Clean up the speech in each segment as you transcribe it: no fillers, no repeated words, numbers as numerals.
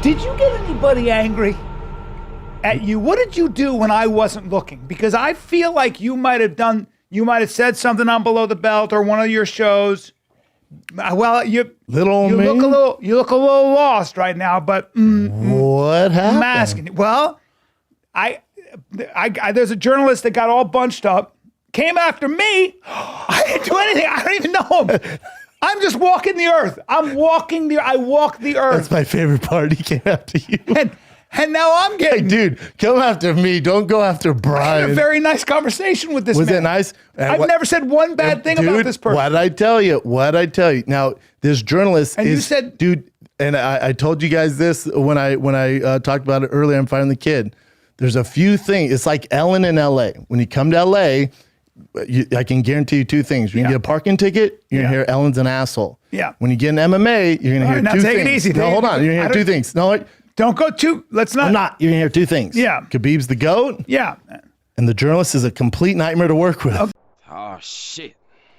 Did you get anybody angry at you? What did you do when I wasn't looking? Because I feel like you might have said something on Below the Belt or one of your shows. Well, you look a little lost right now, but what happened? I'm asking. Well, I there's a journalist that got all bunched up, came after me. I didn't do anything. I don't even know him. I'm just walking the earth. I walk the earth. That's my favorite part. He came after you. And now I'm getting... Hey, dude, come after me. Don't go after Brian. I had a very nice conversation with this man. Was it nice? I've never said one bad thing about this person. What did I tell you? Now, this journalist and you said... Dude, and I told you guys this when I talked about it earlier. I'm firing the kid. There's a few things. It's like Ellen in L.A. When you come to L.A., I can guarantee you two things. You're going to get a parking ticket. You're going to hear Ellen's an asshole. Yeah. When you get an MMA, you're going to hear two things. Take it easy. No, hold on. You're going to hear two things. No, don't go too. Let's not. I'm not. You're going to hear two things. Yeah. Khabib's the GOAT. Yeah. And the journalist is a complete nightmare to work with. Okay. Oh, shit.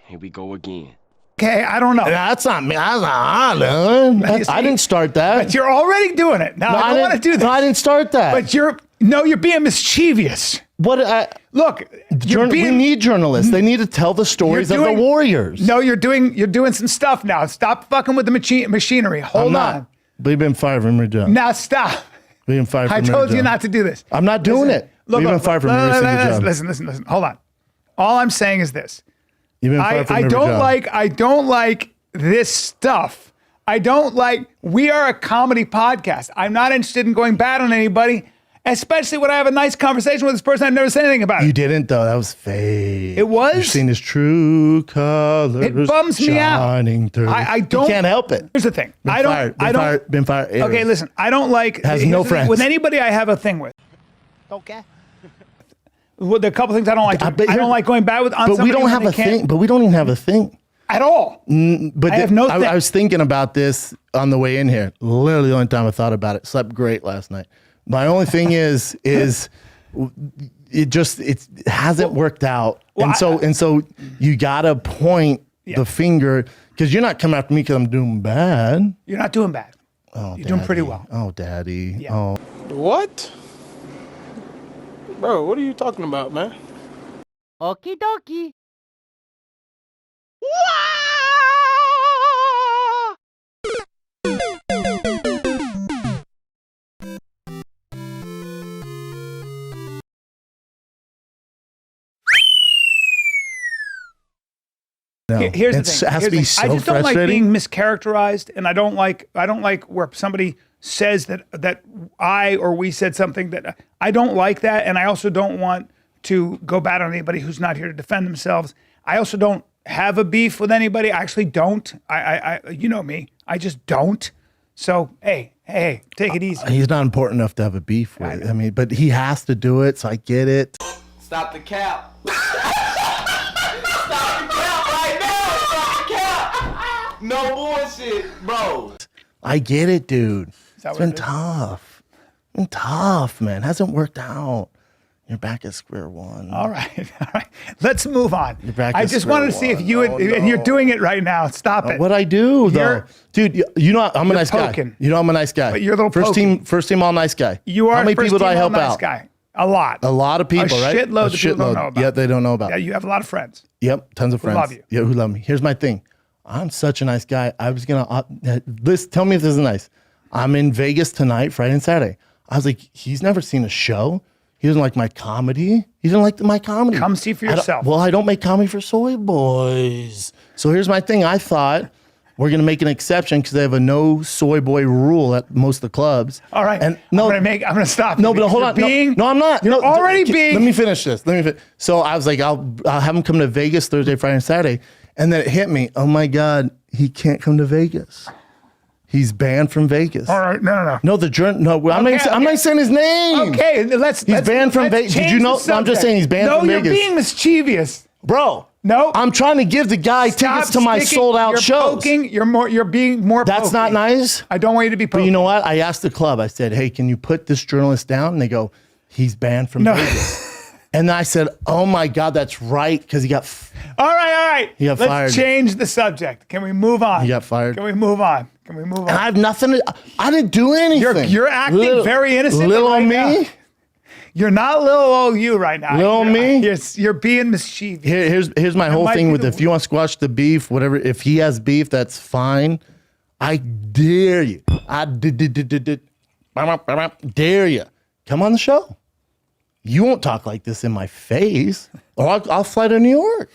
Here we go again. Okay, I don't know. That's not me. I didn't start that. But you're already doing it. No, I don't want to do that. No, I didn't start that. But you're being mischievous. Look, we need journalists. They need to tell the stories of the warriors. No, you're doing some stuff now. Stop fucking with the machinery. Hold on. We've been fired from your job. Now stop. We've been fired from your job. I told you not to do this. I'm not doing it. We've been fired from every single job. Listen. Hold on. All I'm saying is this. You've been fired from every job. I don't like this stuff. We are a comedy podcast. I'm not interested in going bad on anybody, especially when I have a nice conversation with this person I've never said anything about. You didn't, though. That was fake. It was? You're seeing his true colors. It bums me out. Through. I don't. You can't help it. Here's the thing. Been fired. Okay, listen. I don't like. Has no friends. With anybody I have a thing with. Okay. Well, there are a couple things I don't like. I don't like going bad with on somebody. But we don't have a thing. But we don't even have a thing. At all. But I have no thing. I was thinking about this on the way in here. Literally the only time I thought about it. Slept great last night. My only thing is it hasn't worked out. Well, and so you gotta point the finger, because you're not coming after me because I'm doing bad. You're not doing bad. Oh, you're doing pretty well. Oh, Daddy. Yeah. Oh. What? Bro, what are you talking about, man? Okie dokie. No. Here's the thing. It has to be so I just don't like frustrating. being mischaracterized, and I don't like where somebody says that I or we said something that I don't like that, and I also don't want to go bad on anybody who's not here to defend themselves. I also don't have a beef with anybody. I actually don't. I you know me. I just don't. So hey, take it easy. He's not important enough to have a beef with. I mean, but he has to do it, so I get it. Stop the cap. No bullshit, bro. I get it, dude. It's been tough. Been tough, man. Hasn't worked out. You're back at square one. All right. Let's move on. You're back I at just square wanted to see if one. you would, and you're doing it right now. Stop it. What I do, though, dude. You know I'm a nice poking. guy. You know I'm a nice guy. But you're a little first team all nice guy. You are. How many people do I help nice out? Guy. A lot. A lot of people, right? Shitload of people don't know about. Yeah, they don't know about. Yeah, you have a lot of friends. Yep, tons of friends. Who love you. Yeah, who love me. Here's my thing. I'm such a nice guy. I was gonna tell me if this is nice. I'm in Vegas tonight, Friday and Saturday. I was like, he's never seen a show. He doesn't like my comedy. He doesn't like my comedy. Come see for yourself. I don't make comedy for soy boys. So here's my thing. I thought we're gonna make an exception because they have a no soy boy rule at most of the clubs. All right. And I'm gonna stop. No, but hold on. No, I'm not. You're already being. Let me finish this. So I was like, I'll have him come to Vegas Thursday, Friday, and Saturday. And then it hit me. Oh my God, he can't come to Vegas. He's banned from Vegas. All right, no. No, I'm not saying his name. Okay, He's banned from Vegas. Did you know? I'm just saying he's banned from Vegas. No, you're being mischievous, bro. No, I'm trying to give the guy tickets to my sold out shows. You're being more. That's poking. not nice. I don't want you to be. Poking. But you know what? I asked the club. I said, "Hey, can you put this journalist down?" And they go, "He's banned from Vegas." And I said, "Oh my God, that's right," because he got. All right. He got fired. Let's change the subject. Can we move on? He got fired. Can we move on? Can we move on? And I have nothing to, I didn't do anything. You're acting very innocent. Little right on now. me? You're not little old you right now. Little me? You're being mischievous. Here's my whole might thing be with the- if you want to squash the beef, whatever, if he has beef, that's fine. I dare you. I dare you. Come on the show. You won't talk like this in my face, or I'll fly to New York.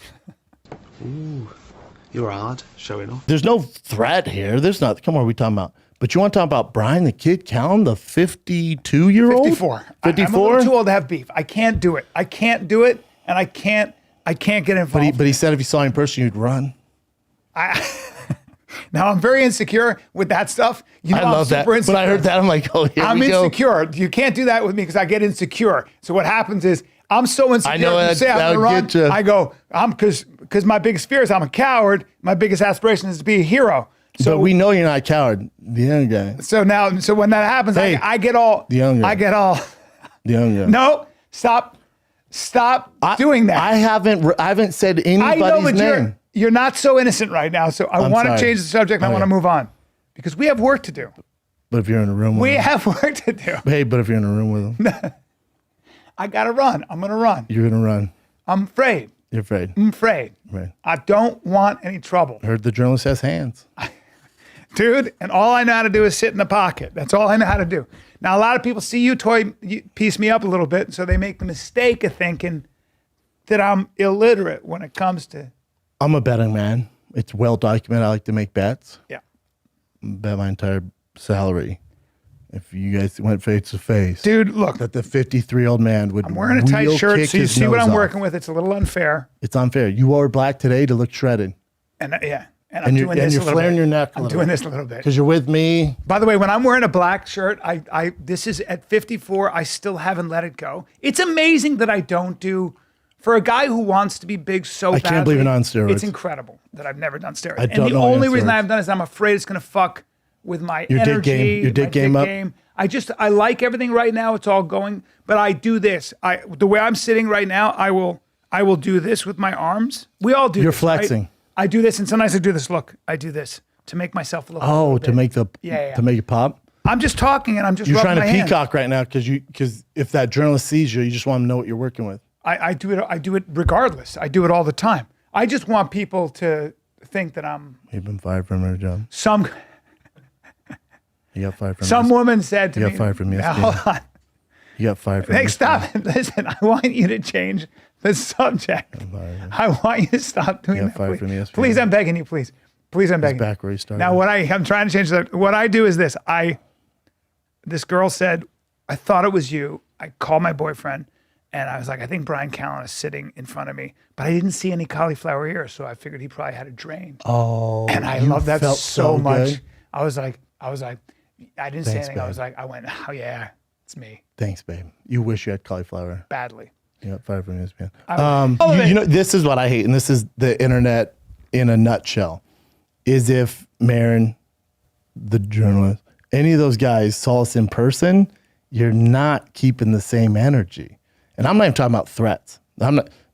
You're hard, showing off. There's no threat here. There's not. Come on, what are we talking about? But you want to talk about Bryan, the kid Callen, the 52-year-old? 54. 54? I'm a little too old to have beef. I can't do it. I can't do it, and I can't get involved. But he said if he saw you in person, you'd run. Now, I'm very insecure with that stuff. You know, I love that. When I heard that, I'm like, oh, here I'm we go. insecure. You can't do that with me because I get insecure. So what happens is I'm so insecure. I know you that- say I'm that gonna would run. get ya. I go, because my biggest fear is I'm a coward. My biggest aspiration is to be a hero. So But we know you're not a coward. The young guy. so when that happens, Hey, I get all. the young guy. I get all. The young guy. No, stop doing that. I haven't said I know anybody's that name. you're not so innocent right now. So I I'm want to sorry. change the subject. And I want to Okay. move on because we have work to do. But if you're in a room with We him. have work to do. Hey, but if you're in a room with him, I gotta run. I'm gonna run. you're going to run. I'm afraid. You're afraid. I'm afraid. Right. I don't want any trouble, Heard the journalist has hands. dude. And all I know how to do is sit in the pocket. That's all I know how to do. Now, a lot of people see you piece me up a little bit, so they make the mistake of thinking that I'm illiterate when it comes to I'm a betting man. It's well documented. I like to make bets. yeah. Bet my entire salary. If you guys went face to face, Dude, look, that the 53-year-old man would I'm wearing a tight wheel shirt, kick so you his see what nose I'm off. working with. It's a little unfair, It's unfair. You wore black today to look shredded. and I'm And you're- doing and this you're a little flaring bit. your neck a I'm little doing bit. this a little bit. Because you're with me. By the way, when I'm wearing a black shirt, this is at 54. I still haven't let it go. It's amazing that I don't do. For a guy who wants to be big so badly, can't believe you're not on steroids. It's incredible that I've never done steroids. I And don't the know you're on only reason I steroids. haven't done it is I'm afraid it's going to fuck with my Your dick energy, game- your dick my game up? game. I like everything right now. It's all going, but I do this. The way I'm sitting right now, I will do this with my arms. We all do. You're this, right? flexing. I do this, and sometimes I do this. Look, I do this to make myself look. a Oh, little to bit. make the Yeah. to make it pop. I'm just talking, and I'm just You're rubbing trying to my hand. peacock right now because if that journalist sees you, you just want to know what you're working with. I do it. I do it regardless. I do it all the time. I just want people to think that I'm You've been fired from your job. some. You got fired from Some woman said to You me, got fired from Now, ESPN. hold on. You got fired from Hey, ESPN. stop it. Listen, I want you to change the subject. I want you to stop doing You got that. fired Please. from ESPN. Please, I'm begging you. Please, I'm begging. back you. where he started. Now, I'm trying to change that. What I do is this. This girl said, I thought it was you. I called my boyfriend, and I was like, I think Bryan Callen is sitting in front of me, but I didn't see any cauliflower ears, so I figured he probably had a drain. Oh, And I you love that felt so much. good. I was like, I didn't say Thanks, anything. babe. I went, oh yeah, it's me, Thanks, babe. You wish you had cauliflower. badly. You got fired from ESPN. Oh, You know, this is what I hate, and this is the internet in a nutshell. Is if Marin, the journalist, any of those guys saw us in person, you're not keeping the same energy. And I'm not even talking about threats.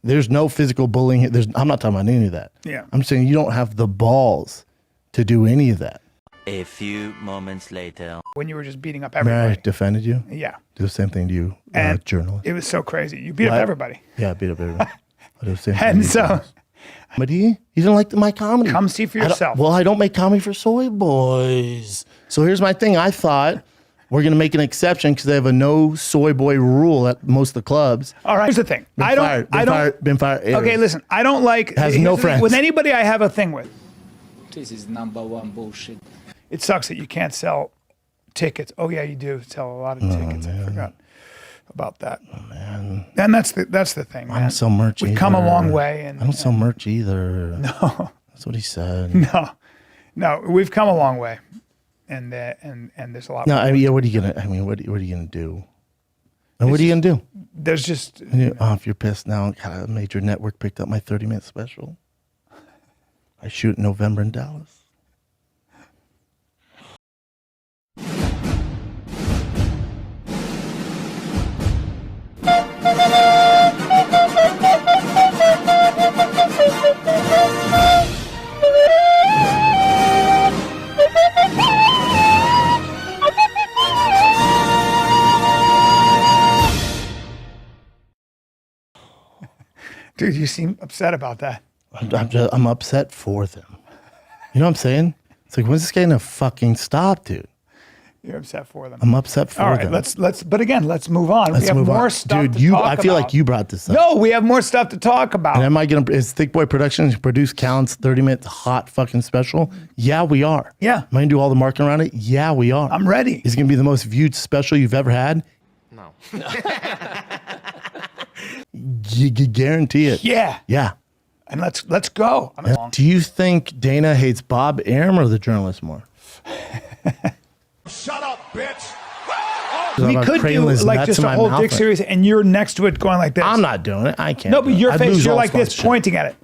There's no physical bullying. I'm not talking about any of that. Yeah. I'm saying you don't have the balls to do any of that. A few moments later. When you were just beating up Mary everybody. defended you. Yeah. Do the same thing to you, And journalist. it was so crazy. You beat up What? everybody. Yeah, I beat up everybody. I do the same thing to And you, so journalist. But you didn't like my comedy. Come see for I don't- yourself. Well, I don't make comedy for soy boys. So here's my thing. I thought we're going to make an exception because they have a no soy boy rule at most of the clubs. all right, here's the thing. Been fired. Okay, listen, I don't like. Has here's no the thing. friends. With anybody I have a thing with, This is number one bullshit. it sucks that you can't sell tickets. Oh yeah, you do sell a lot of tickets. I forgot about that. Man, And that's the thing, man. I don't sell merch We've either. come a long way, and I don't sell merch either. No. That's what he said. no, we've come a long way, and there's a lot. No, more. I mean, yeah, what are you gonna? I mean, what are you gonna do? And what are you gonna do? There's just If you're pissed now, God, a major network picked up my 30-minute special. I shoot in November in Dallas. Dude, you seem upset about that. I'm upset for them. You know what I'm saying? It's like, when's this guy gonna fucking stop, dude? You're upset for them. I'm upset for All right, them. but again, let's move on. We have more stuff dude. to talk about. I feel like you brought this up. No, we have more stuff to talk about. And am I gonna? Is Thick Boy Productions produce Callen's 30-minute hot fucking special? Yeah, we are. Yeah. Am I gonna do all the marketing around it? Yeah, we are. I'm ready. Is it gonna be the most viewed special you've ever had? No. You guarantee it. Yeah. Yeah. And let's go. Do you think Dana hates Bob Arum or the journalist more? Shut up, bitch. We could do like just a whole dick series, and you're next to it going like this. I'm not doing it. I can't. No, but your I'd face, lose you're all like this, sponsorship. pointing at it.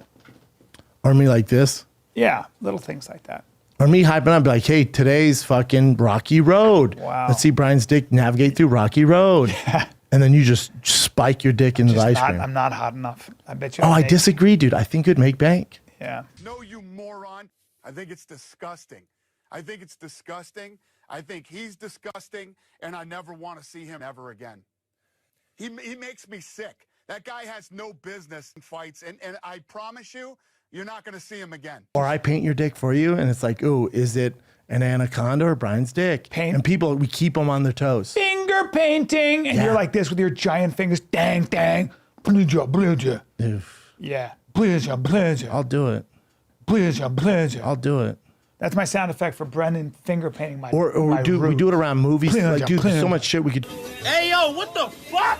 Or me like this. Yeah, little things like that. Or me hyping up, be like, hey, today's fucking Rocky Road. Wow. Let's see Brian's dick navigate through Rocky Road. Yeah. And then you just spike your dick into the ice cream. I'm not hot enough. I bet you. Oh, I disagree, dude. I think it'd make bank. Yeah. No, you moron. I think it's disgusting. I think it's disgusting. I think he's disgusting, and I never want to see him ever again. He makes me sick. That guy has no business in fights, and I promise you, you're not going to see him again. Or I paint your dick for you, and it's like, ooh, is it an anaconda or Brian's dick? Paint. And people, we keep them on their toes. Finger painting, and you're like this with your giant fingers. Dang, dang. Pleasure. Oof. Yeah. Pleasure. I'll do it. Pleasure. I'll do it. That's my sound effect for Brendan finger painting my Or my we root. do it around movies. Like, dude, there's so much shit we could. Hey, yo, what the fuck?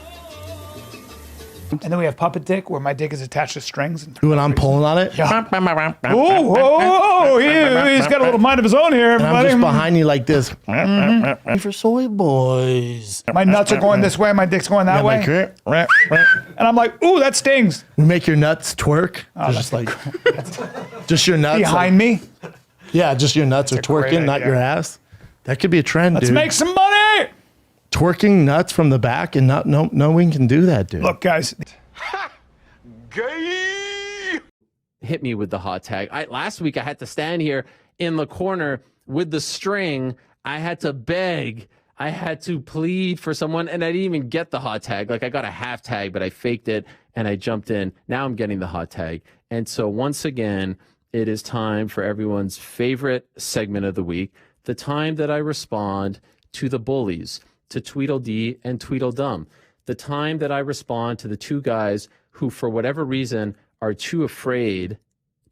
And then we have puppet dick, where my dick is attached to strings. And When I'm pulling on it. Yeah. Oh, he's got a little mind of his own here, And I'm everybody. just behind you like this. For soy boys. My nuts are going this way, my dick's going that way. And I'm like, ooh, that stings. We make your nuts twerk. Just like, just your nuts. Behind me. Yeah, just your nuts are a great twerking, not idea. your ass. That could be a trend, Let's dude. make some money. Twerking nuts from the back, and no one can do that, dude. Look, guys. Hit me with the hot tag. Last week I had to stand here in the corner with the string. I had to beg. I had to plead for someone, and I didn't even get the hot tag. Like, I got a half tag, but I faked it, and I jumped in. Now I'm getting the hot tag. And so once again, it is time for everyone's favorite segment of the week, the time that I respond to the bullies, to Tweedledee and Tweedledum, the time that I respond to the two guys who, for whatever reason, are too afraid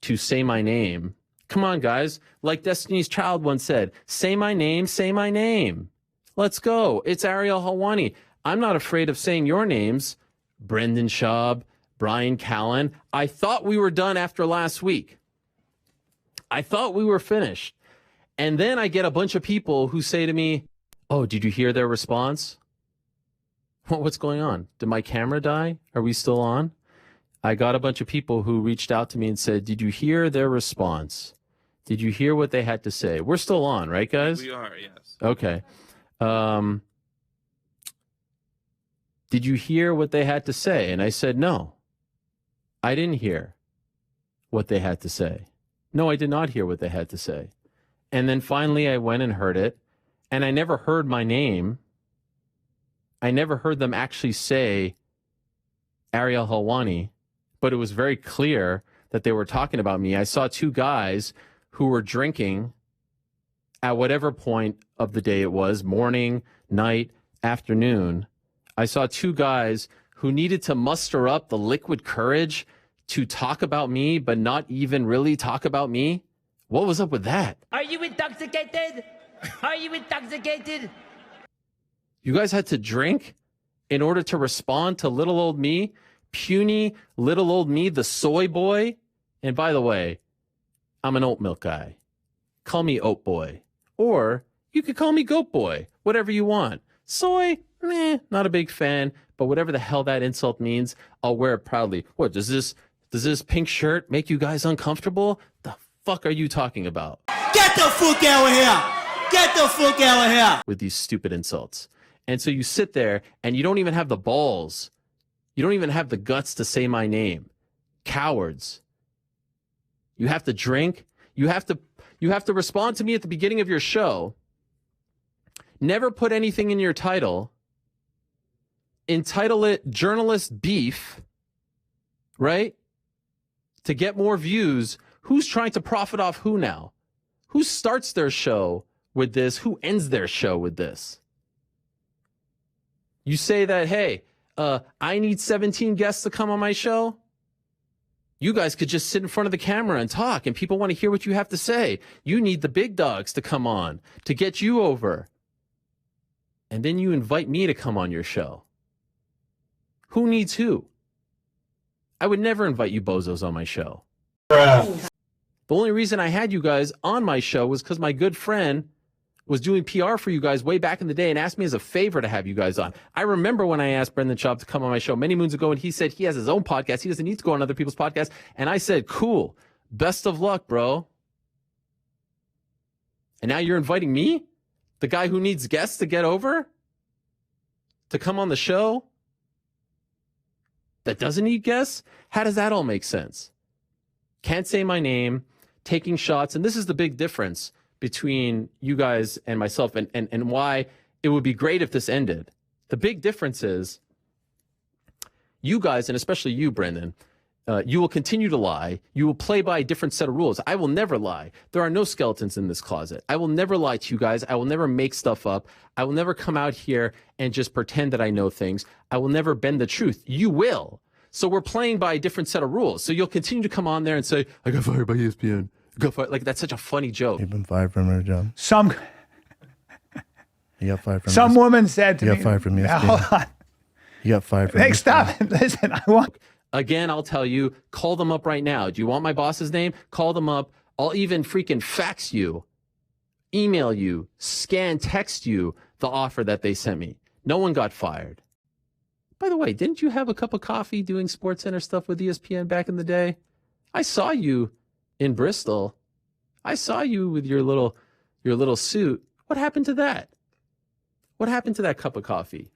to say my name. Come on, guys. Like Destiny's Child once said, say my name, say my name. Let's go. It's Ariel Helwani. I'm not afraid of saying your names. Brendan Schaub, Bryan Callen. I thought we were done after last week. I thought we were finished. And then I get a bunch of people who say to me, oh, did you hear their response? What's going on? Did my camera die? Are we still on? I got a bunch of people who reached out to me and said, did you hear their response? Did you hear what they had to say? We're still on, right, guys? We are, yes. Okay. Did you hear what they had to say? And I said, no, I didn't hear what they had to say. No, I did not hear what they had to say. And then finally I went and heard it, and I never heard my name. I never heard them actually say Ariel Helwani, but it was very clear that they were talking about me. I saw two guys who were drinking at whatever point of the day it was, morning, night, afternoon. I saw two guys who needed to muster up the liquid courage to talk about me, but not even really talk about me. What was up with that? Are you intoxicated? Are you intoxicated? You guys had to drink in order to respond to little old me, puny little old me, the soy boy. And by the way, I'm an oat milk guy. Call me oat boy. Or you could call me goat boy, whatever you want. Soy, not a big fan, but whatever the hell that insult means, I'll wear it proudly. What, does this pink shirt make you guys uncomfortable? The fuck are you talking about? Get the fuck out of here! Get the fuck out of here! With these stupid insults. And so you sit there and you don't even have the balls. You don't even have the guts to say my name. Cowards. You have to drink. You have to respond to me at the beginning of your show. Never put anything in your title. Entitle it Journalist Beef. right? To get more views. Who's trying to profit off who now? Who starts their show with this? Who ends their show with this? You say that, hey, I need 17 guests to come on my show. You guys could just sit in front of the camera and talk, and people want to hear what you have to say. You need the big dogs to come on to get you over. And then you invite me to come on your show. Who needs who? I would never invite you bozos on my show. The only reason I had you guys on my show was because my good friend was doing PR for you guys way back in the day and asked me as a favor to have you guys on. I remember when I asked Brendan Schaub to come on my show many moons ago, and he said he has his own podcast. He doesn't need to go on other people's podcasts. And I said, cool. Best of luck, bro. And now you're inviting me, the guy who needs guests to get over, to come on the show that doesn't need guests? How does that all make sense? Can't say my name, taking shots. And this is the big difference between you guys and myself, and why it would be great if this ended. The big difference is you guys, and especially you, Brendan, you will continue to lie. You will play by a different set of rules. I will never lie. There are no skeletons in this closet. I will never lie to you guys. I will never make stuff up. I will never come out here and just pretend that I know things. I will never bend the truth. You will. So we're playing by a different set of rules. So you'll continue to come on there and say, I got fired by ESPN. Go for it. Like, that's such a funny joke. You've been fired from her job. You got fired from Some woman said to me. You got fired from ESPN. Hold on. You got fired from Hey, ESPN. stop it. Listen, I want. Again, I'll tell you, call them up right now. Do you want my boss's name? Call them up. I'll even freaking fax you, email you, scan, text you the offer that they sent me. No one got fired. By the way, didn't you have a cup of coffee doing SportsCenter stuff with ESPN back in the day? I saw you in Bristol. I saw you with your little suit. What happened to that? What happened to that cup of coffee?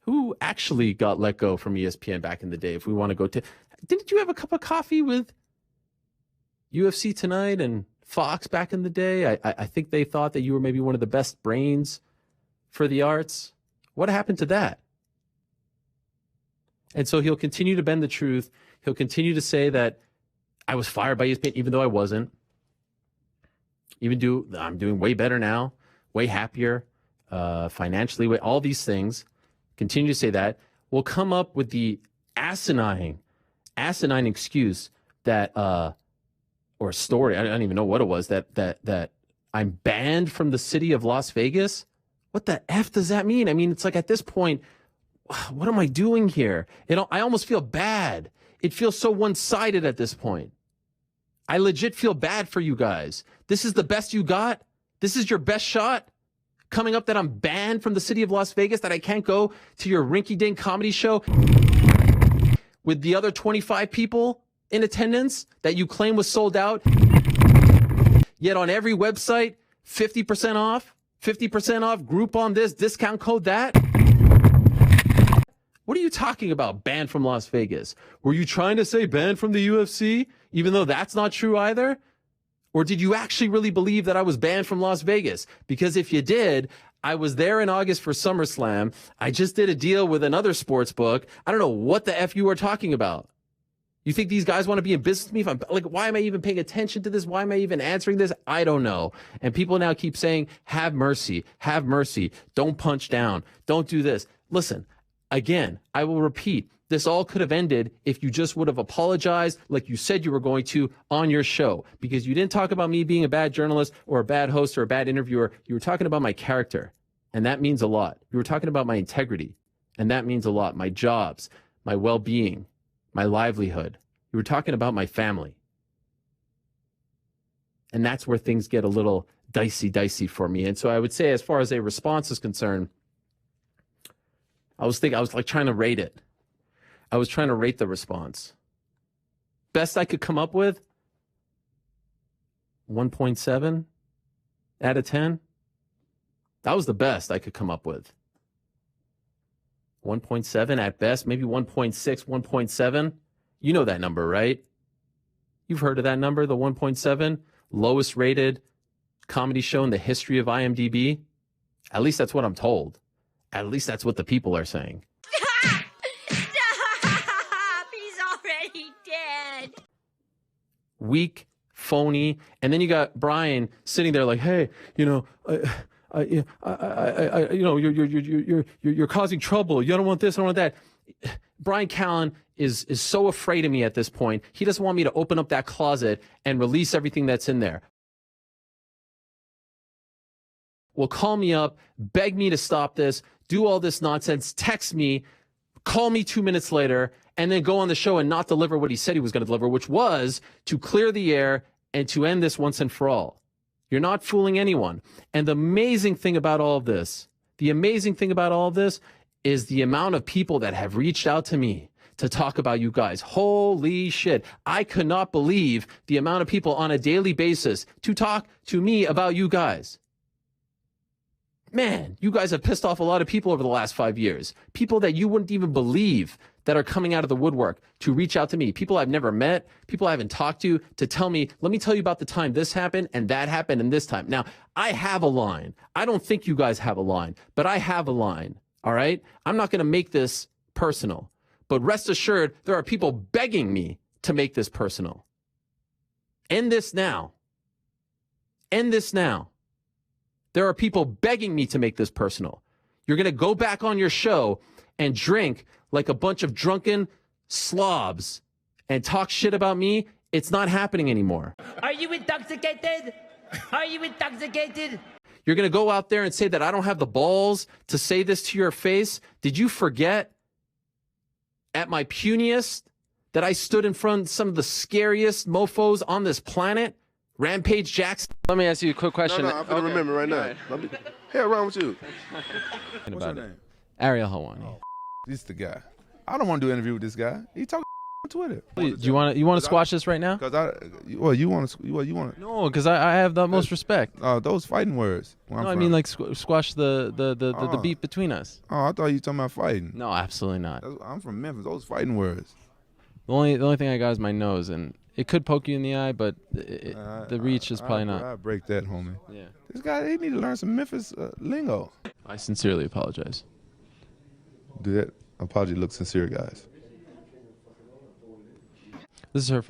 Who actually got let go from ESPN back in the day? If we want to go to, didn't you have a cup of coffee with UFC Tonight and Fox back in the day? I think they thought that you were maybe one of the best brains for the arts. What happened to that? And so he'll continue to bend the truth. He'll continue to say that I was fired by ESPN, even though I wasn't. I'm doing way better now, way happier, financially, all these things. Continue to say that. We'll come up with the asinine excuse that, or story, I don't even know what it was, that I'm banned from the city of Las Vegas. What the F does that mean? I mean, it's like at this point, what am I doing here? I almost feel bad. It feels so one-sided at this point. I legit feel bad for you guys. This is the best you got? This is your best shot? Coming up that I'm banned from the city of Las Vegas, that I can't go to your rinky-dink comedy show with the other 25 people in attendance that you claim was sold out. Yet on every website, 50% off, Groupon this, discount code that. What are you talking about, banned from Las Vegas? Were you trying to say banned from the UFC, even though that's not true either? Or did you actually really believe that I was banned from Las Vegas? Because if you did, I was there in August for SummerSlam. I just did a deal with another sports book. I don't know what the F you are talking about. You think these guys want to be in business with me? If I'm like, why am I even paying attention to this? Why am I even answering this? I don't know. And people now keep saying, have mercy, don't punch down, don't do this. Listen, again, I will repeat, this all could have ended if you just would have apologized like you said you were going to on your show, because you didn't talk about me being a bad journalist or a bad host or a bad interviewer. You were talking about my character, and that means a lot. You were talking about my integrity, and that means a lot. My jobs, my well-being, my livelihood. You were talking about my family. And that's where things get a little dicey for me. And so I would say, as far as a response is concerned, I was like trying to rate it. I was trying to rate the response. Best I could come up with, 1.7 out of 10. That was the best I could come up with. 1.7 at best, maybe 1.6, 1.7. You know that number, right? You've heard of that number, the 1.7, lowest rated comedy show in the history of IMDb. At least that's what I'm told. At least that's what the people are saying. Stop! He's already dead. weak, phony, and then you got Bryan sitting there like, hey, you know, you're causing trouble. You don't want this, I don't want that. Bryan Callen is so afraid of me at this point. He doesn't want me to open up that closet and release everything that's in there. Will call me up, beg me to stop this, do all this nonsense, text me, call me 2 minutes later, and then go on the show and not deliver what he said he was going to deliver, which was to clear the air and to end this once and for all. You're not fooling anyone. And the amazing thing about all of this, is the amount of people that have reached out to me to talk about you guys. Holy shit. I could not believe the amount of people on a daily basis to talk to me about you guys. Man, you guys have pissed off a lot of people over the last 5 years. People that you wouldn't even believe that are coming out of the woodwork to reach out to me. People I've never met, people I haven't talked to tell me, let me tell you about the time this happened and that happened and this time. Now, I have a line. I don't think you guys have a line, but I have a line, all right? I'm not going to make this personal, but rest assured, there are people begging me to make this personal. End this now. End this now. There are people begging me to make this personal. You're going to go back on your show and drink like a bunch of drunken slobs and talk shit about me. It's not happening anymore. Are you intoxicated? Are you intoxicated? You're going to go out there and say that I don't have the balls to say this to your face. Did you forget at my puniest that I stood in front of some of the scariest mofos on this planet? Rampage Jackson. Let me ask you a quick question. No, I'm going to remember right now. Hell wrong with you? What's your name? Ariel Helwani. Oh, this is the guy. I don't want to do an interview with this guy. He talking on Twitter. Do you want to squash this right now? Because you want to. No, because I have the most respect. Those fighting words. No, I mean like squash the beef between us. Oh, I thought you were talking about fighting. No, absolutely not. I'm from Memphis. Those fighting words. The only thing I got is my nose, and it could poke you in the eye, but the reach is probably not. I break that, homie. Yeah. This guy, he need to learn some Memphis lingo. I sincerely apologize. Do that apology look sincere, guys? This is her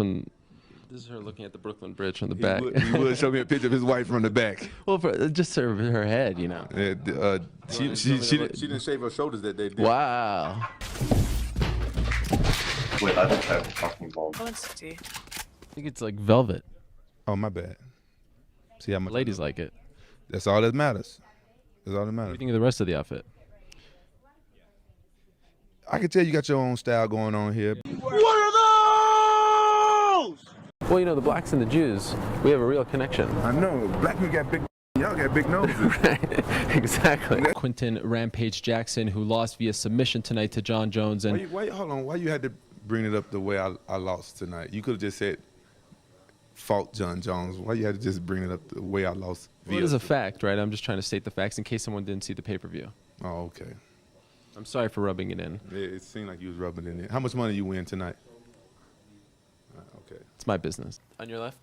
looking at the Brooklyn Bridge from the back. He would show me a picture of his wife from the back. Well, just her head, you know. She didn't shave her shoulders that day. Wow. Wait, I don't have a fucking ball. I think it's like velvet. Oh, my bad. See how much ladies like it. That's all that matters. That's all that matters. What do you think of the rest of the outfit? I can tell you got your own style going on here. What are those? Well, you know, the blacks and the Jews, we have a real connection. I know. Black men got big. Y'all got big noses. Right. Exactly. Quinton Rampage Jackson, who lost via submission tonight to John Jones. And hold on. Why you had to bring it up the way I lost tonight? You could have just said, fault John Jones. Why you had to just bring it up the way I lost? Well, it is a fact, right? I'm just trying to state the facts in case someone didn't see the pay-per-view. Oh, okay. I'm sorry for rubbing it in. It seemed like you was rubbing it in. How much money you win tonight? Okay. It's my business. On your left?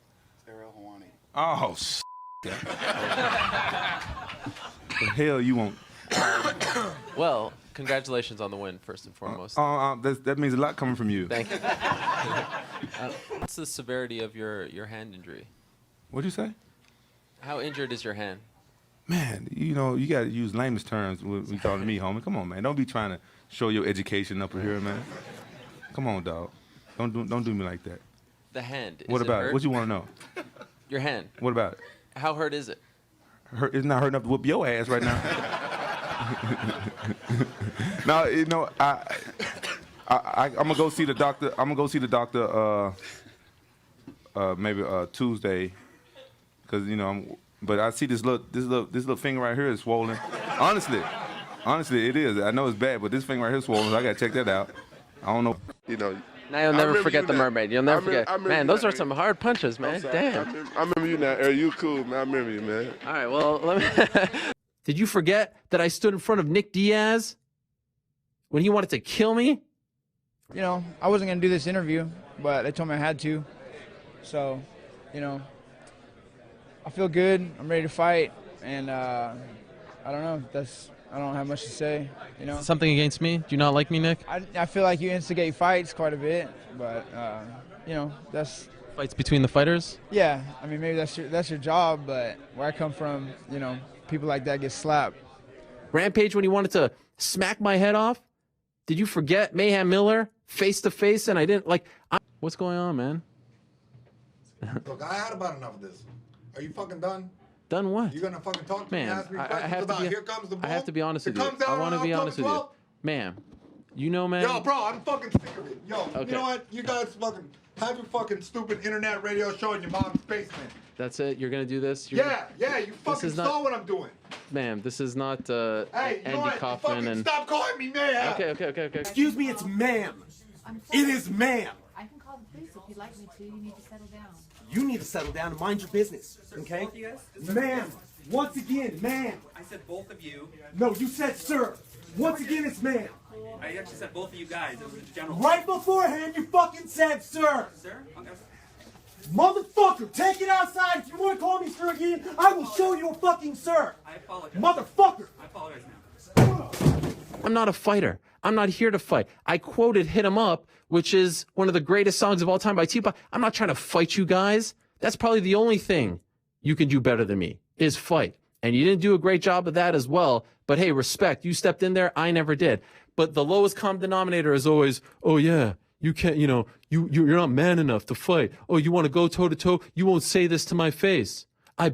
Ariel Helwani. Oh, the hell you want? Well, congratulations on the win, first and foremost. That means a lot coming from you. Thank you. What's the severity of your hand injury? What'd you say? How injured is your hand? Man, you know, you got to use lamest terms when you talking to me, homie. Come on, man. Don't be trying to show your education up here, man. Come on, dog. Don't do me like that. The hand. What about it? What you want to know? Your hand. What about it? How hurt is it? It's not hurt enough to whoop your ass right now. Now, you know, I'm gonna go see the doctor. I'm gonna go see the doctor maybe Tuesday, cause you know but I see this little finger right here is swollen. Honestly, it is. I know it's bad, but this finger right here is swollen. So I gotta check that out. I don't know. You know. Now you'll never forget the mermaid. You'll never forget. Man, those are some hard punches, man. Damn. I remember you now, Ariel. You cool, man. I remember you, man. All right, well, let me. Did you forget that I stood in front of Nick Diaz when he wanted to kill me? You know, I wasn't gonna do this interview, but they told me I had to. So, you know, I feel good. I'm ready to fight, and I don't know. I don't have much to say. You know. Something against me? Do you not like me, Nick? I feel like you instigate fights quite a bit, but you know, that's Fights between the fighters? Yeah, I mean, maybe that's your job, but where I come from, people like that get slapped. Rampage, when he wanted to smack my head off? Did you forget Mayhem Miller face to face? And I didn't what's going on, man? Look, I had about enough of this. Are you fucking done? Done what? You gonna fucking talk to Man, me? Ask me I questions have to about be. here comes the boom? I have to be honest It with you. comes down I want to on be October honest with you, 12th? ma'am. You know, man. Yo, bro, I'm fucking sick of it. Yo, Okay. you know what? You guys fucking have your fucking stupid internet radio show in your mom's basement. That's it. You're gonna do this. Yeah, you fucking is not- saw what I'm doing. Ma'am, this is not Hey, you know Andy what? You Kaufman fucking and. stop calling me man. Okay. Excuse me, it's ma'am. It is ma'am. I can call the police if you'd like me to. You need to settle down. You need to settle down and mind your business, okay? Ma'am, once again, ma'am. I said both of you. No, you said sir. Once again, it's ma'am. I actually said both of you guys. It was a general. Right beforehand, you fucking said sir. Sir? Okay. Motherfucker, take it outside. If you want to call me sir again, I will show you a fucking sir. I apologize. Motherfucker. I apologize now. I'm not a fighter. I'm not here to fight. I quoted "Hit 'Em Up," which is one of the greatest songs of all time by Tupac. I'm not trying to fight you guys. That's probably the only thing you can do better than me is fight. And you didn't do a great job of that as well. But hey, respect. You stepped in there. I never did. But the lowest common denominator is always, oh yeah, you can't, you're not man enough to fight. Oh, you want to go toe to toe? You won't say this to my face. I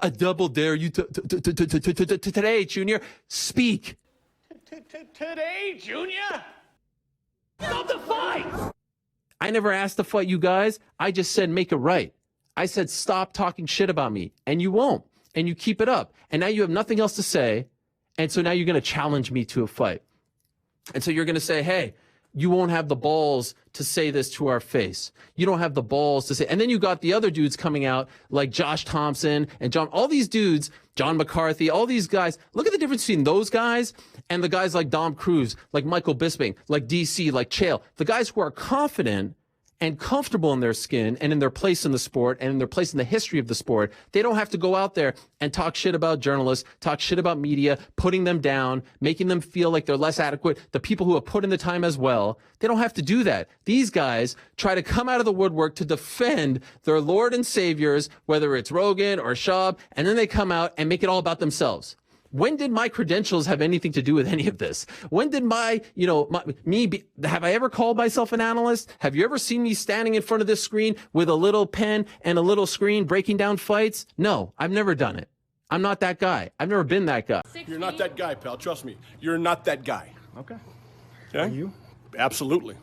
double dare you today, Junior. Speak. Today, Junior? Stop the fight! I never asked to fight you guys. I just said make it right. I said stop talking shit about me, and you won't, and you keep it up. And now you have nothing else to say, and so now you're going to challenge me to a fight. And so you're going to say, hey, you won't have the balls to say this to our face. You don't have the balls to say. And then you got the other dudes coming out like Josh Thompson and all these dudes, John McCarthy, all these guys. Look at the difference between those guys and the guys like Dom Cruz, like Michael Bisping, like DC, like Chael. The guys who are confident and comfortable in their skin and in their place in the sport and in their place in the history of the sport. They don't have to go out there and talk shit about journalists, talk shit about media, putting them down, making them feel like they're less adequate. The people who have put in the time as well, they don't have to do that. These guys try to come out of the woodwork to defend their Lord and Saviors, whether it's Rogan or Schaub, and then they come out and make it all about themselves. When did my credentials have anything to do with any of this? When did have I ever called myself an analyst? Have you ever seen me standing in front of this screen with a little pen and a little screen breaking down fights? No, I've never done it. I'm not that guy. I've never been that guy. You're not that guy, pal. Trust me. You're not that guy. Okay. Are you? Absolutely.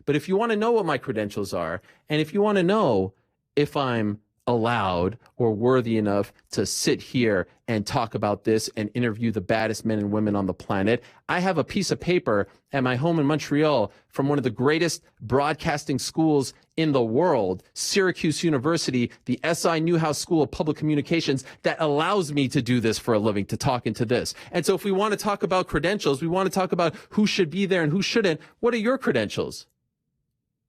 But if you want to know what my credentials are, and if you want to know if I'm allowed or worthy enough to sit here and talk about this and interview the baddest men and women on the planet, I have a piece of paper at my home in Montreal from one of the greatest broadcasting schools in the world, Syracuse University, the SI Newhouse School of Public Communications, that allows me to do this for a living, to talk into this. And so if we want to talk about credentials, we want to talk about who should be there and who shouldn't, what are your credentials?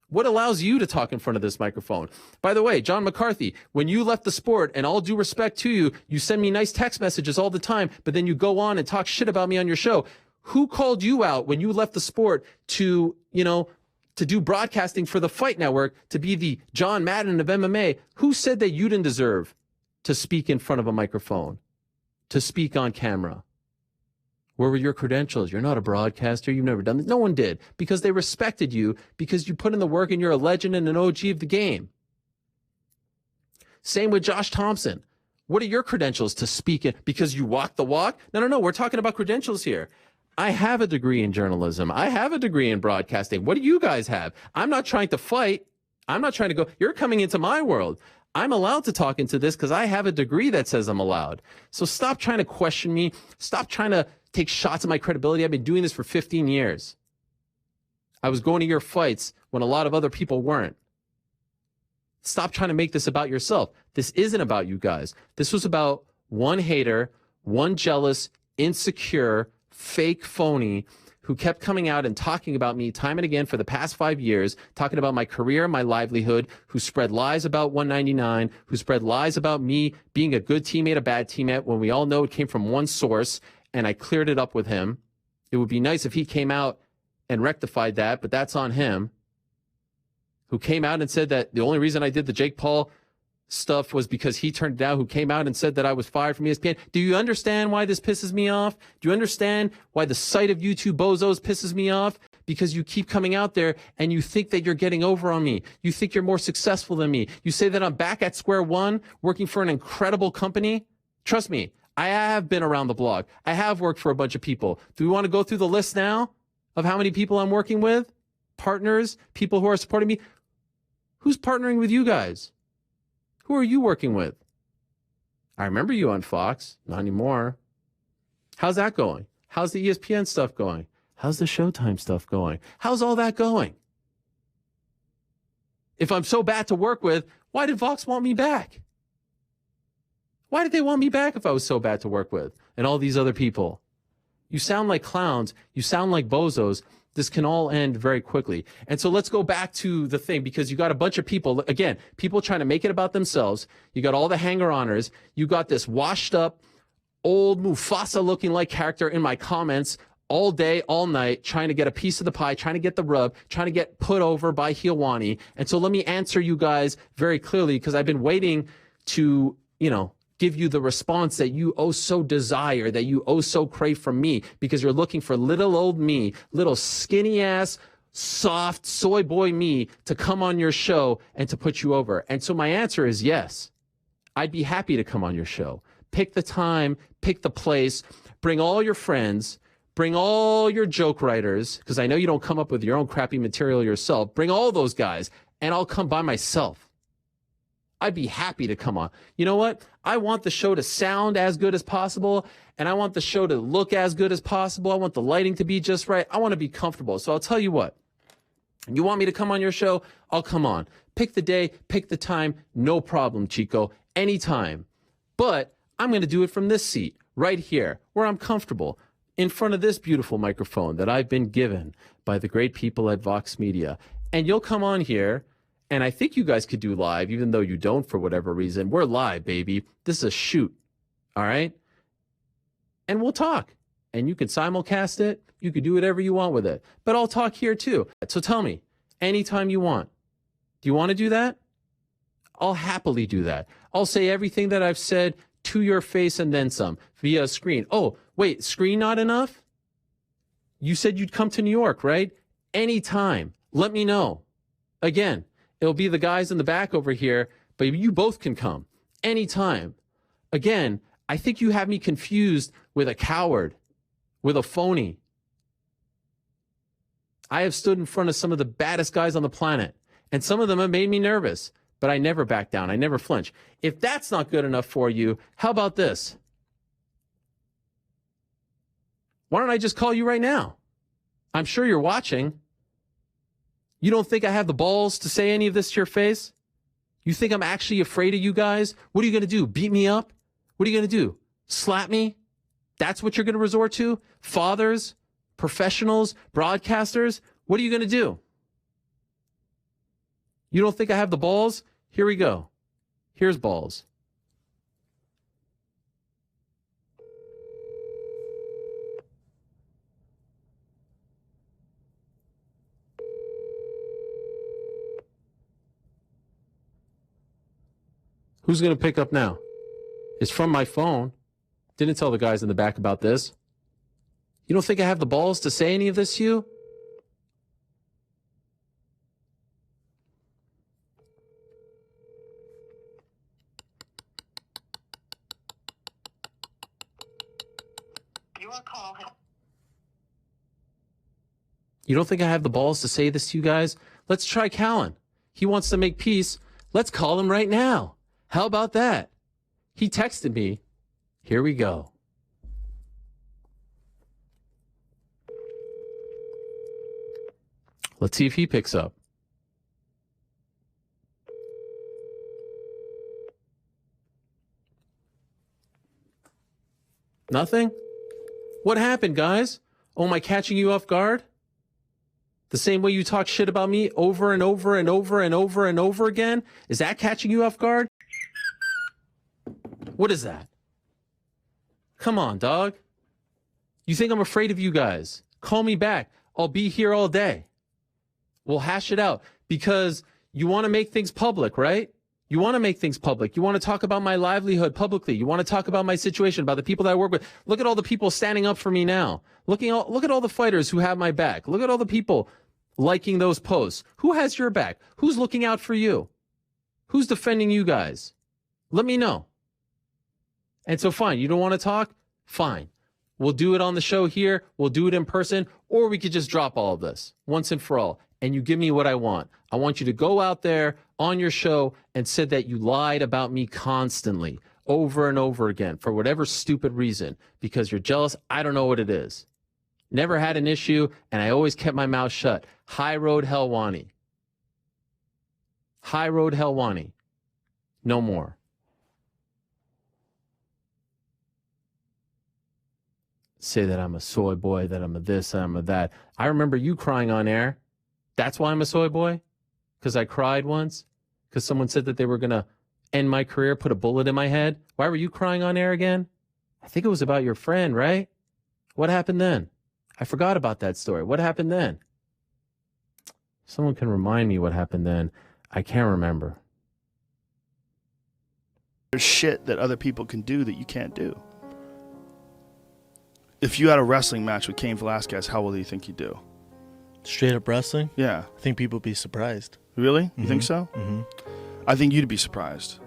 What allows you to talk in front of this microphone? By the way, John McCarthy, when you left the sport, and all due respect to you, you send me nice text messages all the time, but then you go on and talk shit about me on your show. Who called you out when you left the sport to do broadcasting for the Fight Network, to be the John Madden of MMA? Who said that you didn't deserve to speak in front of a microphone, to speak on camera? Where were your credentials? You're not a broadcaster. You've never done this. No one did, because they respected you, because you put in the work and you're a legend and an OG of the game. Same with Josh Thompson. What are your credentials to speak in? Because you walk the walk? No. We're talking about credentials here. I have a degree in journalism. I have a degree in broadcasting. What do you guys have? I'm not trying to fight. I'm not trying to go. You're coming into my world. I'm allowed to talk into this because I have a degree that says I'm allowed. So stop trying to question me. Stop trying to take shots at my credibility. I've been doing this for 15 years. I was going to your fights when a lot of other people weren't. Stop trying to make this about yourself. This isn't about you guys. This was about one hater, one jealous, insecure, fake phony who kept coming out and talking about me time and again for the past 5 years, talking about my career, my livelihood, who spread lies about 199, who spread lies about me being a good teammate, a bad teammate, when we all know it came from one source, and I cleared it up with him. It would be nice if he came out and rectified that, but that's on him. who came out and said that the only reason I did the Jake Paul stuff was because he turned it down, who came out and said that I was fired from ESPN. Do you understand why this pisses me off? Do you understand why the sight of you two bozos pisses me off? Because you keep coming out there and you think that you're getting over on me. You think you're more successful than me. You say that I'm back at square one, working for an incredible company. Trust me, I have been around the block. I have worked for a bunch of people. Do we want to go through the list now of how many people I'm working with? Partners, people who are supporting me. Who's partnering with you guys? Who are you working with? I remember you on Fox. Not anymore. How's that going? How's the ESPN stuff going? How's the Showtime stuff going? How's all that going? If I'm so bad to work with, why did Vox want me back? Why did they want me back if I was so bad to work with? And all these other people. You sound like clowns. You sound like bozos. This can all end very quickly. And so let's go back to the thing, because you got a bunch of people, again, people trying to make it about themselves. You got all the hanger-oners. You got this washed up, old Mufasa looking like character in my comments all day, all night, trying to get a piece of the pie, trying to get the rub, trying to get put over by Helwani. And so let me answer you guys very clearly, because I've been waiting to, give you the response that you oh so desire, that you oh so crave from me, because you're looking for little old me, little skinny ass, soft soy boy me to come on your show and to put you over. And so my answer is yes. I'd be happy to come on your show. Pick the time, pick the place, bring all your friends, bring all your joke writers, because I know you don't come up with your own crappy material yourself. Bring all those guys, and I'll come by myself. I'd be happy to come on. You know what? I want the show to sound as good as possible, and I want the show to look as good as possible. I want the lighting to be just right. I want to be comfortable. So I'll tell you what. You want me to come on your show? I'll come on. Pick the day, pick the time. No problem, Chico. Anytime. But I'm going to do it from this seat, right here, where I'm comfortable, in front of this beautiful microphone that I've been given by the great people at Vox Media. And you'll come on here, and I think you guys could do live, even though you don't for whatever reason. We're live, baby. This is a shoot. All right? And we'll talk. And you can simulcast it. You can do whatever you want with it. But I'll talk here too. So tell me, anytime you want. Do you want to do that? I'll happily do that. I'll say everything that I've said to your face and then some via a screen. Oh, wait, screen not enough? You said you'd come to New York, right? Anytime. Let me know. Again, it'll be the guys in the back over here, but you both can come anytime. Again, I think you have me confused with a coward, with a phony. I have stood in front of some of the baddest guys on the planet, and some of them have made me nervous, but I never back down. I never flinch. If that's not good enough for you, how about this? Why don't I just call you right now? I'm sure you're watching. You don't think I have the balls to say any of this to your face? You think I'm actually afraid of you guys? What are you going to do? Beat me up? What are you going to do? Slap me? That's what you're going to resort to? Fathers? Professionals? Broadcasters? What are you going to do? You don't think I have the balls? Here we go. Here's balls. Who's going to pick up now? It's from my phone. Didn't tell the guys in the back about this. You don't think I have the balls to say any of this to you? You don't think I have the balls to say this to you guys? Let's try Callen. He wants to make peace. Let's call him right now. How about that? He texted me. Here we go. Let's see if he picks up. Nothing? What happened, guys? Oh, am I catching you off guard? The same way you talk shit about me over and over and over and over and over again? Is that catching you off guard? What is that? Come on, dog. You think I'm afraid of you guys? Call me back. I'll be here all day. We'll hash it out, because You want to make things public, right? You want to make things public. You want to talk about my livelihood publicly. You want to talk about my situation, about the people that I work with. Look at all the people standing up for me now. Look at all the fighters who have my back. Look at all the people liking those posts. Who has your back? Who's looking out for you? Who's defending you guys? Let me know. And so fine, you don't want to talk? Fine. We'll do it on the show here. We'll do it in person, or we could just drop all of this once and for all. And you give me what I want. I want you to go out there on your show and said that you lied about me constantly, over and over again, for whatever stupid reason, because you're jealous. I don't know what it is. Never had an issue, and I always kept my mouth shut. High Road Helwani. High Road Helwani. No more. Say that I'm a soy boy, that I'm a this, I'm a that. I remember you crying on air. That's why I'm a soy boy? Because I cried once? Because someone said that they were going to end my career, put a bullet in my head? Why were you crying on air again? I think it was about your friend, right? What happened then? I forgot about that story. What happened then? Someone can remind me what happened then. I can't remember. There's shit that other people can do that you can't do. If you had a wrestling match with Cain Velasquez, how well do you think you'd do? Straight up wrestling? Yeah. I think people would be surprised. Really? You think so? Mm-hmm. I think you'd be surprised.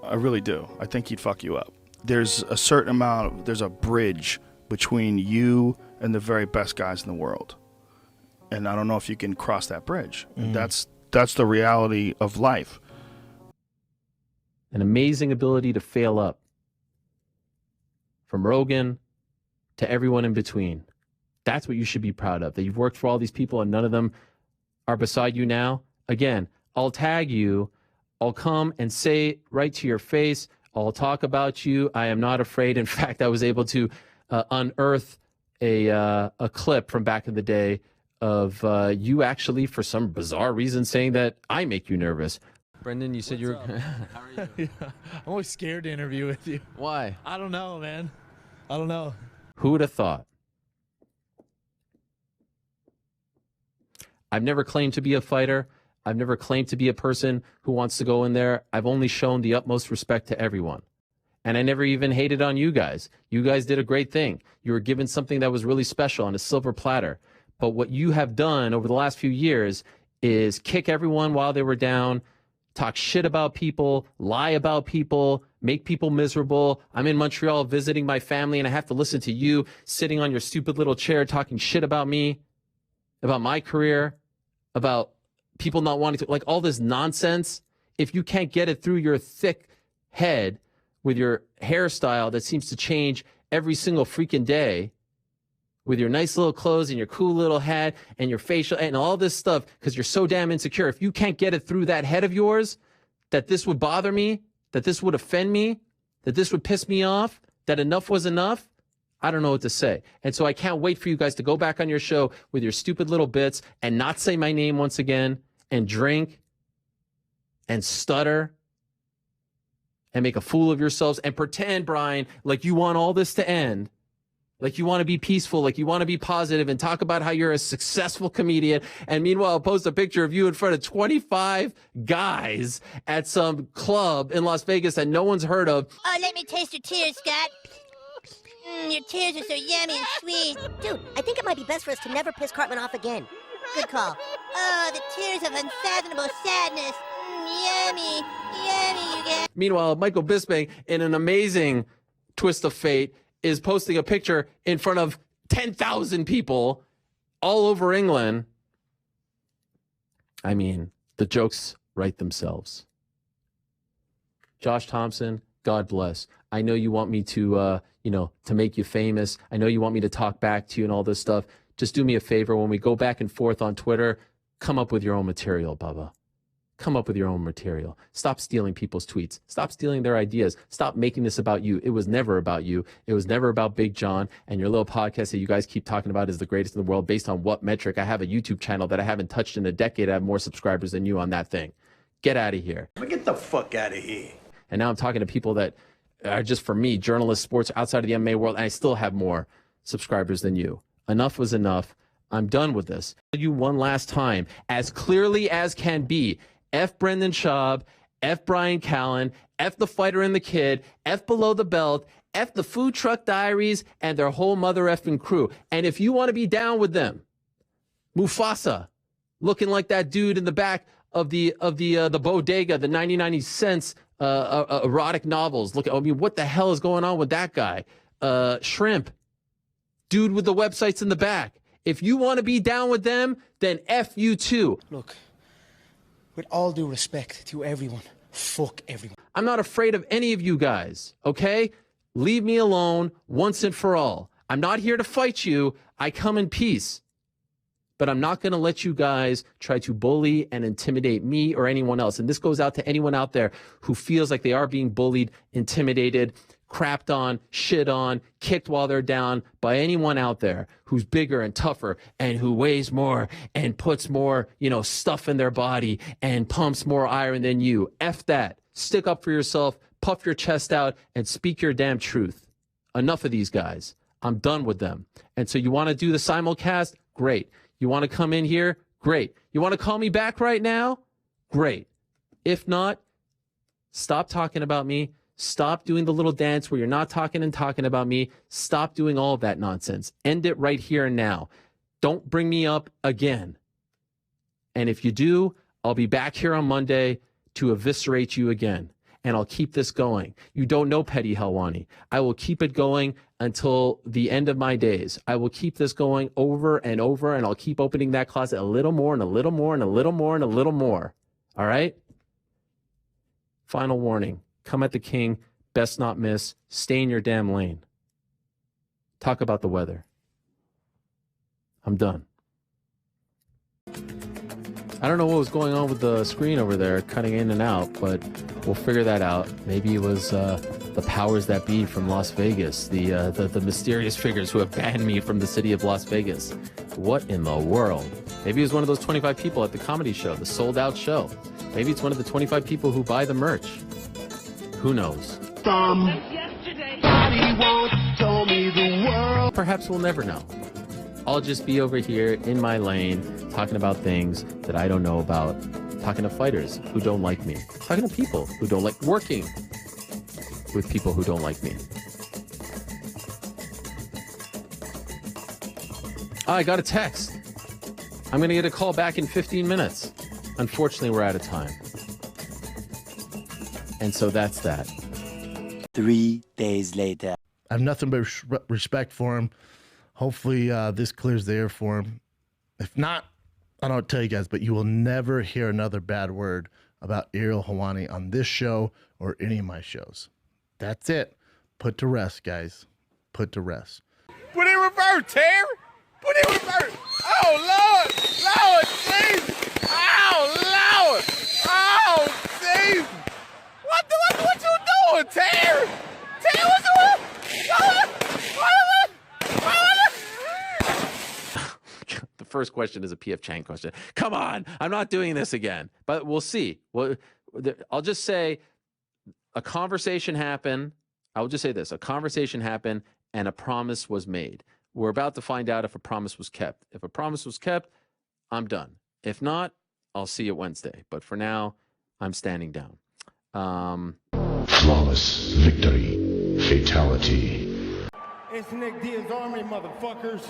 I really do. I think he'd fuck you up. There's a certain amount there's a bridge between you and the very best guys in the world. And I don't know if you can cross that bridge. And that's the reality of life. An amazing ability to fail up. From Rogan to everyone in between. That's what you should be proud of, that you've worked for all these people and none of them are beside you now. Again, I'll tag you. I'll come and say right to your face, I'll talk about you. I am not afraid. In fact, I was able to unearth a clip from back in the day of you actually, for some bizarre reason, saying that I make you nervous. Brendan, you said you were... How are you? I'm always scared to interview with you. Why? I don't know, man. I don't know. Who would have thought? I've never claimed to be a fighter. I've never claimed to be a person who wants to go in there. I've only shown the utmost respect to everyone. And I never even hated on you guys. You guys did a great thing. You were given something that was really special on a silver platter. But what you have done over the last few years is kick everyone while they were down, talk shit about people, lie about people, make people miserable. I'm in Montreal visiting my family and I have to listen to you sitting on your stupid little chair talking shit about me, about my career, about people not wanting to, like all this nonsense. If you can't get it through your thick head with your hairstyle that seems to change every single freaking day, with your nice little clothes and your cool little hat and your facial and all this stuff, because you're so damn insecure. If you can't get it through that head of yours, that this would bother me, that this would offend me, that this would piss me off, that enough was enough, I don't know what to say. And so I can't wait for you guys to go back on your show with your stupid little bits and not say my name once again and drink and stutter and make a fool of yourselves and pretend, Bryan, like you want all this to end, like you want to be peaceful, like you want to be positive and talk about how you're a successful comedian. And meanwhile, post a picture of you in front of 25 guys at some club in Las Vegas that no one's heard of. Oh, let me taste your tears, Scott. Your tears are so yummy and sweet. Dude, I think it might be best for us to never piss Cartman off again. Good call. Oh, the tears of unfathomable sadness. Yummy, yummy, you guys. Meanwhile, Michael Bisping, in an amazing twist of fate, is posting a picture in front of 10,000 people all over England. I mean, the jokes write themselves. Josh Thompson, God bless. I know you want me to, to make you famous. I know you want me to talk back to you and all this stuff. Just do me a favor. When we go back and forth on Twitter, come up with your own material, Bubba. Come up with your own material. Stop stealing people's tweets. Stop stealing their ideas. Stop making this about you. It was never about you. It was never about Big John and your little podcast that you guys keep talking about is the greatest in the world. Based on what metric? I have a YouTube channel that I haven't touched in a decade. I have more subscribers than you on that thing. Get out of here. Get the fuck out of here. And now I'm talking to people that are just, for me, journalists, sports, outside of the MMA world, and I still have more subscribers than you. Enough was enough. I'm done with this. You one last time, as clearly as can be, F Brendan Schaub, F Bryan Callen, F the Fighter and the Kid, F Below the Belt, F the Food Truck Diaries, and their whole mother effing crew. And if you want to be down with them, Mufasa, looking like that dude in the back of the bodega, the 99 cents erotic novels. Look, I mean, what the hell is going on with that guy? Shrimp, dude with the websites in the back. If you want to be down with them, then F you too. Look, with all due respect to everyone, fuck everyone. I'm not afraid of any of you guys, okay? Leave me alone once and for all. I'm not here to fight you. I come in peace. But I'm not going to let you guys try to bully and intimidate me or anyone else. And this goes out to anyone out there who feels like they are being bullied, intimidated, crapped on, shit on, kicked while they're down by anyone out there who's bigger and tougher and who weighs more and puts more, stuff in their body and pumps more iron than you. F that. Stick up for yourself, puff your chest out, and speak your damn truth. Enough of these guys. I'm done with them. And so you want to do the simulcast? Great. You want to come in here? Great. You want to call me back right now? Great. If not, stop talking about me. Stop doing the little dance where you're not talking about me. Stop doing all of that nonsense. End it right here and now. Don't bring me up again. And if you do, I'll be back here on Monday to eviscerate you again. And I'll keep this going. You don't know Petty Helwani. I will keep it going until the end of my days. I will keep this going over and over, and I'll keep opening that closet a little more and a little more and a little more and a little more. All right? Final warning. Come at the king. Best not miss. Stay in your damn lane. Talk about the weather. I'm done. I don't know what was going on with the screen over there, cutting in and out, but we'll figure that out. Maybe it was the powers that be from Las Vegas, the mysterious figures who have banned me from the city of Las Vegas. What in the world? Maybe it was one of those 25 people at the comedy show, the sold-out show. Maybe it's one of the 25 people who buy the merch. Who knows? Perhaps we'll never know. I'll just be over here in my lane talking about things that I don't know about, talking to fighters who don't like me, talking to people who don't like working with people who don't like me. Oh, I got a text. I'm going to get a call back in 15 minutes. Unfortunately, we're out of time. And so that's that. 3 days later. I have nothing but respect for him. Hopefully this clears the air for him. If not, I don't tell you guys, but you will never hear another bad word about Ariel Helwani on this show or any of my shows. That's it. Put to rest, guys. Put to rest. Put in reverse, Terry. Put in reverse. Oh, Lord. Lord, Jesus. Oh, Lord. Oh, Jesus. What you doing, Terry? Terry, what you doing? The first question is a PF Chang question. Come on, I'm not doing this again. But we'll see. Well, I'll just say a conversation happened. I will just say this. A conversation happened and a promise was made. We're about to find out if a promise was kept. If a promise was kept, I'm done. If not, I'll see you Wednesday. But for now, I'm standing down. Flawless victory. Fatality. It's Nick Diaz Army, motherfuckers.